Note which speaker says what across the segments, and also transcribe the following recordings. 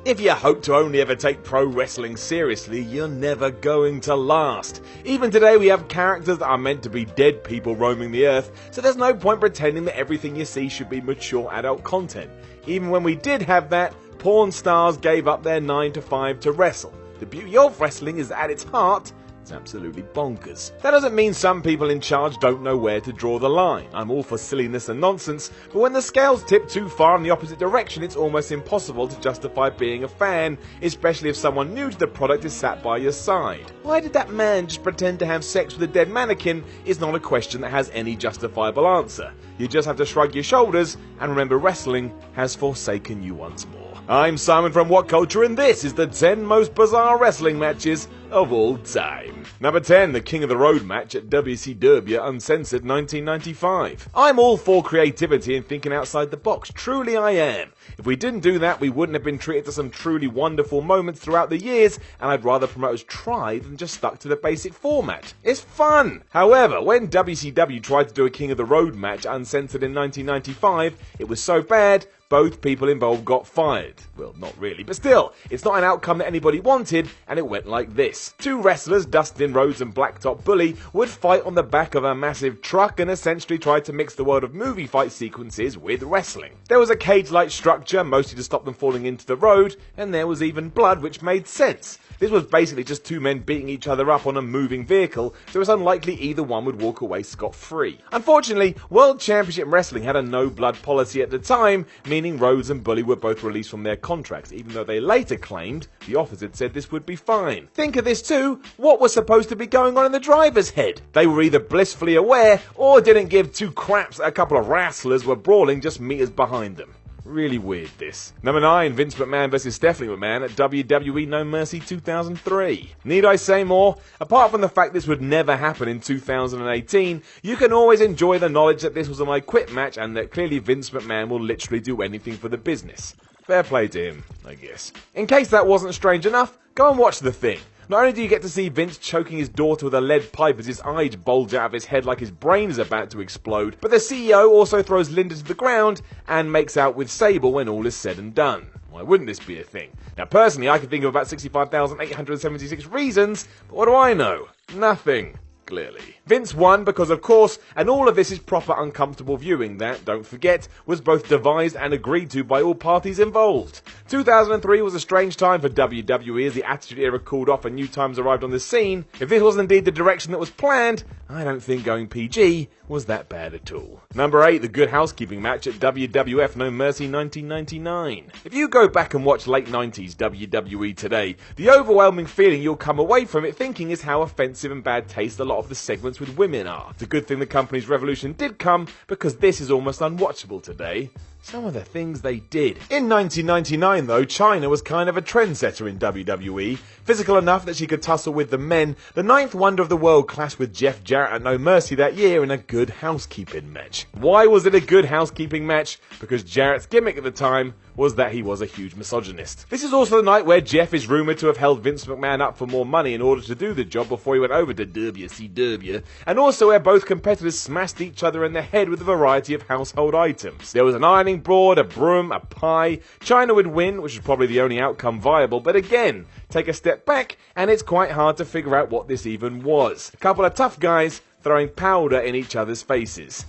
Speaker 1: If you hope to only ever take pro wrestling seriously, you're never going to last. Even today we have characters that are meant to be dead people roaming the earth, so there's no point pretending that everything you see should be mature adult content. Even when we did have that, porn stars gave up their 9 to 5 to wrestle. The beauty of wrestling is that at its heart, it's absolutely bonkers. That doesn't mean some people in charge don't know where to draw the line. I'm all for silliness and nonsense, but when the scales tip too far in the opposite direction, it's almost impossible to justify being a fan, especially if someone new to the product is sat by your side. Why did that man just pretend to have sex with a dead mannequin is not a question that has any justifiable answer. You just have to shrug your shoulders and remember wrestling has forsaken you once more. I'm Simon from What Culture, and this is the 10 most bizarre wrestling matches of all time. Number 10, the King of the Road match at WCW Uncensored 1995. I'm all for creativity and thinking outside the box, truly I am. If we didn't do that, we wouldn't have been treated to some truly wonderful moments throughout the years, and I'd rather promoters try than just stuck to the basic format. It's fun! However, when WCW tried to do a King of the Road match Uncensored in 1995, it was so bad, both people involved got fired. Well, not really, but still, it's not an outcome that anybody wanted, and it went like this. Two wrestlers, Dustin Rhodes and Blacktop Bully, would fight on the back of a massive truck and essentially try to mix the world of movie fight sequences with wrestling. There was a cage-like structure, mostly to stop them falling into the road, and there was even blood, which made sense. This was basically just two men beating each other up on a moving vehicle, so it's unlikely either one would walk away scot-free. Unfortunately, World Championship Wrestling had a no-blood policy at the time, meaning Rhodes and Bully were both released from their contracts, even though they later claimed the officers said this would be fine. Think of this too, what was supposed to be going on in the driver's head? They were either blissfully aware, or didn't give two craps that a couple of wrestlers were brawling just meters behind them. Really weird, this. Number 9, Vince McMahon vs. Stephanie McMahon at WWE No Mercy 2003. Need I say more? Apart from the fact this would never happen in 2018, you can always enjoy the knowledge that this was an I Quit match and that clearly Vince McMahon will literally do anything for the business. Fair play to him, I guess. In case that wasn't strange enough, go and watch The Thing. Not only do you get to see Vince choking his daughter with a lead pipe as his eyes bulge out of his head like his brain is about to explode, but the CEO also throws Linda to the ground and makes out with Sable when all is said and done. Why wouldn't this be a thing? Now personally, I can think of about 65,876 reasons, but what do I know? Nothing. Clearly. Vince won because of course, and all of this is proper uncomfortable viewing that, don't forget, was both devised and agreed to by all parties involved. 2003 was a strange time for WWE as the Attitude Era cooled off and new times arrived on the scene. If this was indeed the direction that was planned, I don't think going PG was that bad at all. Number 8, the Good Housekeeping match at WWF No Mercy 1999. If you go back and watch late 90s WWE today, the overwhelming feeling you'll come away from it thinking is how offensive and bad taste a lot of the segments with women are. It's a good thing the company's revolution did come, because this is almost unwatchable today. Some of the things they did. In 1999 though, Chyna was kind of a trendsetter in WWE. Physical enough that she could tussle with the men, the ninth wonder of the world clashed with Jeff Jarrett at No Mercy that year in a Good Housekeeping match. Why was it a Good Housekeeping match? Because Jarrett's gimmick at the time was that he was a huge misogynist. This is also the night where Jeff is rumoured to have held Vince McMahon up for more money in order to do the job before he went over to WCW, and also where both competitors smashed each other in the head with a variety of household items. There was an ironing board, a broom, a pie. Chyna would win, which was probably the only outcome viable, but again, take a step back and it's quite hard to figure out what this even was. A couple of tough guys throwing powder in each other's faces.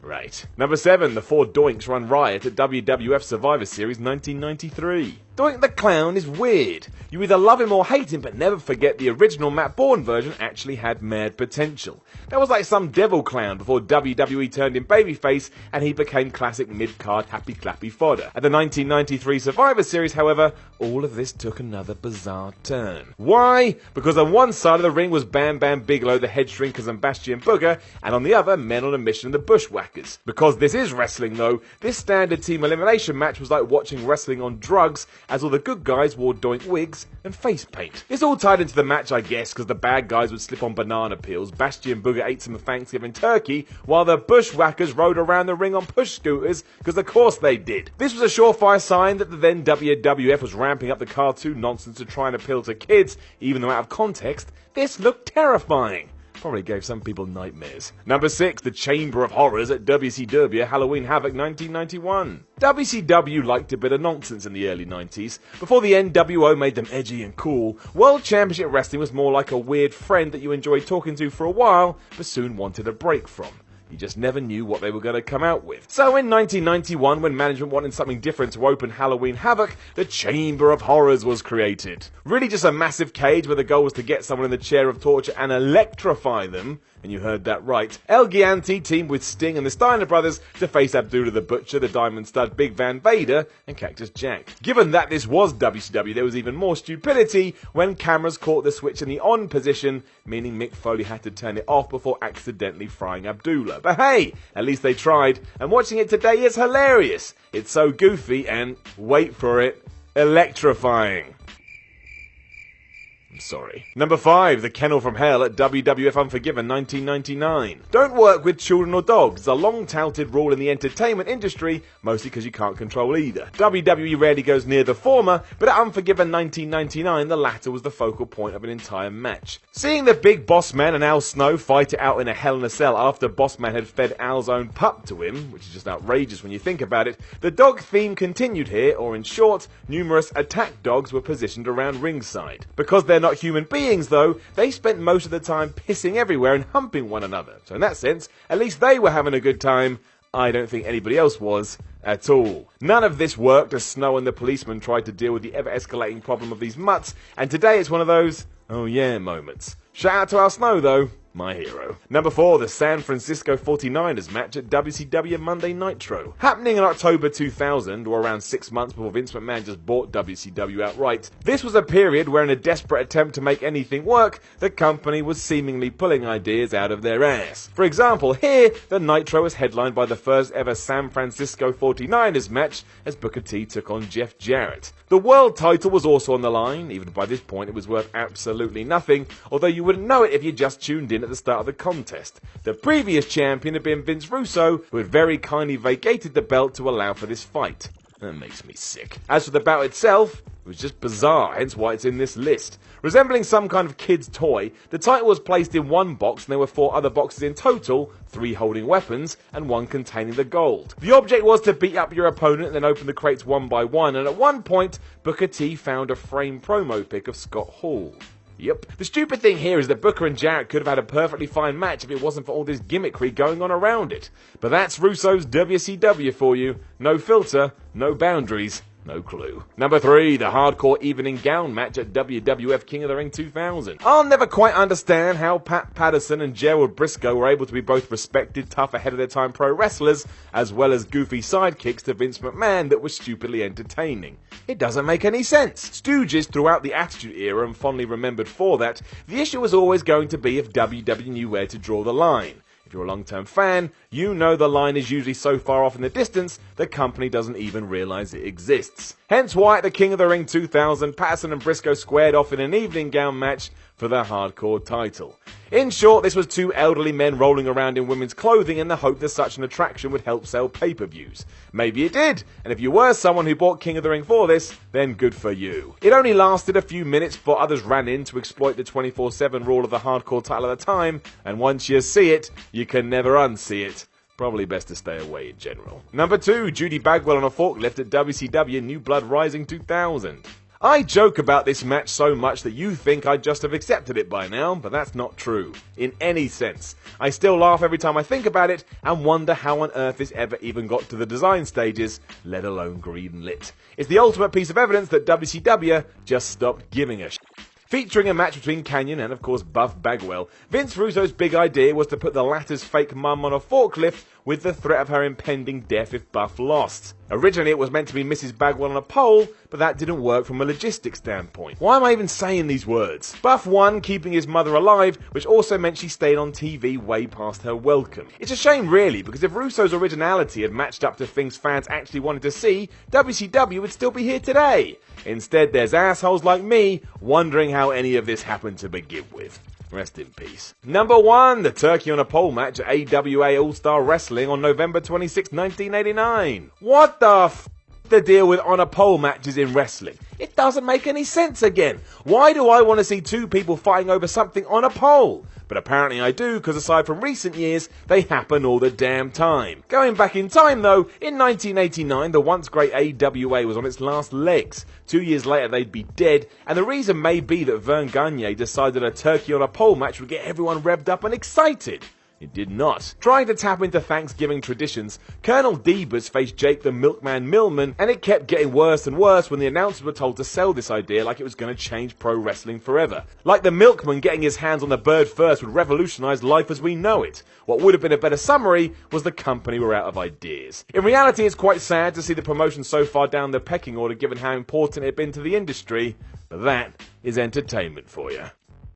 Speaker 1: Right. Number 7, the 4 Doinks run riot at WWF Survivor Series 1993. Doink the Clown is weird. You either love him or hate him, but never forget the original Matt Bourne version actually had mad potential. That was like some devil clown before WWE turned him babyface and he became classic mid-card happy clappy fodder. At the 1993 Survivor Series, however, all of this took another bizarre turn. Why? Because on one side of the ring was Bam Bam Bigelow, the Head Shrinkers and Bastion Booger, and on the other, Men on a Mission, the Bushwhackers. Because this is wrestling though, this standard team elimination match was like watching wrestling on drugs, as all the good guys wore doink wigs and face paint. It's all tied into the match, I guess, because the bad guys would slip on banana peels, Bastion Booger ate some Thanksgiving turkey, while the Bushwhackers rode around the ring on push scooters, because of course they did. This was a surefire sign that the then WWF was ramping up the cartoon nonsense to try and appeal to kids, even though out of context, this looked terrifying. Probably gave some people nightmares. Number 6, the Chamber of Horrors at WCW Halloween Havoc 1991. WCW liked a bit of nonsense in the early 90s. Before the NWO made them edgy and cool, World Championship Wrestling was more like a weird friend that you enjoyed talking to for a while, but soon wanted a break from. You just never knew what they were going to come out with. So in 1991, when management wanted something different to open Halloween Havoc, the Chamber of Horrors was created. Really just a massive cage where the goal was to get someone in the chair of torture and electrify them. And you heard that right. El Gianti teamed with Sting and the Steiner brothers to face Abdullah the Butcher, the Diamond Stud, Big Van Vader, and Cactus Jack. Given that this was WCW, there was even more stupidity when cameras caught the switch in the on position, meaning Mick Foley had to turn it off before accidentally frying Abdullah. But hey, at least they tried, and watching it today is hilarious. It's so goofy and, wait for it, electrifying. Sorry. Number 5, The Kennel from Hell at WWF Unforgiven 1999. Don't work with children or dogs. It's a long-touted rule in the entertainment industry, mostly because you can't control either. WWE rarely goes near the former, but at Unforgiven 1999, the latter was the focal point of an entire match. Seeing the Big Boss Man and Al Snow fight it out in a Hell in a Cell after Boss Man had fed Al's own pup to him, which is just outrageous when you think about it, the dog theme continued here, or in short, numerous attack dogs were positioned around ringside. Because they're not human beings, though, they spent most of the time pissing everywhere and humping one another. So in that sense, at least they were having a good time. I don't think anybody else was at all. None of this worked as Snow and the policeman tried to deal with the ever-escalating problem of these mutts, and today it's one of those, oh yeah moments. Shout out to Al Snow, though. My hero. Number 4, the San Francisco 49ers match at WCW Monday Nitro. Happening in October 2000, or around 6 months before Vince McMahon just bought WCW outright, this was a period where in a desperate attempt to make anything work, the company was seemingly pulling ideas out of their ass. For example, here, the Nitro was headlined by the first ever San Francisco 49ers match as Booker T took on Jeff Jarrett. The world title was also on the line. Even by this point it was worth absolutely nothing, although you wouldn't know it if you just tuned in at the start of the contest. The previous champion had been Vince Russo, who had very kindly vacated the belt to allow for this fight. That makes me sick. As for the bout itself, it was just bizarre, hence why it's in this list. Resembling some kind of kid's toy, the title was placed in one box and there were 4 other boxes in total, 3 holding weapons and 1 containing the gold. The object was to beat up your opponent and then open the crates one by one, and at one point, Booker T found a framed promo pic of Scott Hall. Yep. The stupid thing here is that Booker and Jarrett could have had a perfectly fine match if it wasn't for all this gimmickry going on around it. But that's Russo's WCW for you. No filter, no boundaries, no clue. Number 3, the Hardcore Evening Gown match at WWF King of the Ring 2000. I'll never quite understand how Pat Patterson and Gerald Briscoe were able to be both respected, tough, ahead of their time pro wrestlers, as well as goofy sidekicks to Vince McMahon that were stupidly entertaining. It doesn't make any sense. Stooges throughout the Attitude Era and fondly remembered for that, the issue was always going to be if WWE knew where to draw the line. If you're a long-term fan, you know the line is usually so far off in the distance, the company doesn't even realise it exists. Hence why at the King of the Ring 2000, Patterson and Briscoe squared off in an evening gown match for the Hardcore title. In short, this was 2 elderly men rolling around in women's clothing in the hope that such an attraction would help sell pay-per-views. Maybe it did, and if you were someone who bought King of the Ring for this, then good for you. It only lasted a few minutes before others ran in to exploit the 24/7 rule of the Hardcore title at the time, and once you see it, you can never unsee it. Probably best to stay away in general. Number 2, Judy Bagwell on a forklift at WCW New Blood Rising 2000. I joke about this match so much that you think I'd just have accepted it by now, but that's not true. In any sense. I still laugh every time I think about it, and wonder how on earth this ever even got to the design stages, let alone greenlit. It's the ultimate piece of evidence that WCW just stopped giving a shit. Featuring a match between Kanyon and, of course, Buff Bagwell, Vince Russo's big idea was to put the latter's fake mum on a forklift with the threat of her impending death if Buff lost. Originally it was meant to be Mrs. Bagwell on a pole, but that didn't work from a logistics standpoint. Why am I even saying these words? Buff won, keeping his mother alive, which also meant she stayed on TV way past her welcome. It's a shame really, because if Russo's originality had matched up to things fans actually wanted to see, WCW would still be here today. Instead, there's assholes like me wondering how any of this happened to begin with. Rest in peace. Number 1, the Turkey on a Pole match at AWA All-Star Wrestling on November 26, 1989. What the f***? the deal with on a pole matches in wrestling. It doesn't make any sense again. Why do I want to see two people fighting over something on a pole? But apparently I do, because aside from recent years, they happen all the damn time. Going back in time though, in 1989 the once great AWA was on its last legs. 2 years later they'd be dead, and the reason may be that Verne Gagne decided a turkey on a pole match would get everyone revved up and excited. It did not. Trying to tap into Thanksgiving traditions, Colonel Divas faced Jake the Milkman Millman, and it kept getting worse and worse when the announcers were told to sell this idea like it was going to change pro wrestling forever. Like the milkman getting his hands on the bird first would revolutionize life as we know it. What would have been a better summary was the company were out of ideas. In reality, it's quite sad to see the promotion so far down the pecking order given how important it had been to the industry, but that is entertainment for you.